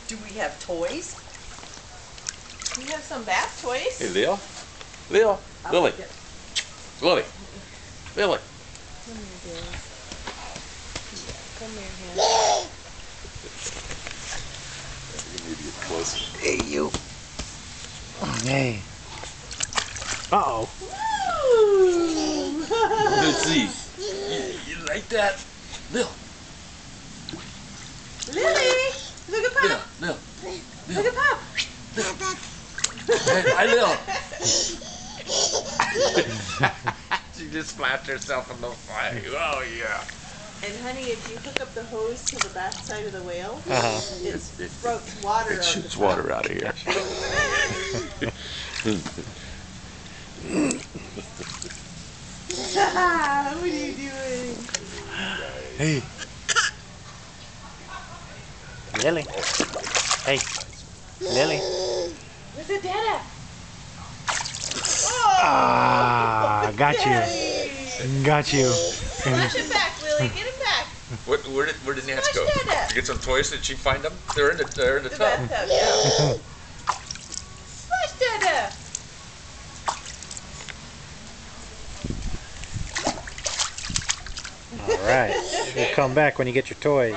Do we have toys? We have some bath toys. Hey, Leo. Leo. Lily. Lily. Lily. Come here, dear. Yeah, come here, Hannah. You need to get closer. Hey, you. Hey. Uh-oh. Let's see. You like that? Lil. Lily! Look at Pop! Lil. Look at Pop! Hey, hi, Lil. She just splashed herself in the fire. Oh, yeah. And honey, if you hook up the hose to the back side of the whale, it It sprouts water out. It shoots water out of here. What are you doing? Hey. Lily. Hey. Lily. Where's the dada? Ah, got you. Got you. Splash it back, Lily. Get him back. Where did Nance go? Splash Dada. To get some toys? Did she find them? They're in the The tub. bathtub, yeah. Splash dada. All right. We'll come back when you get your toys.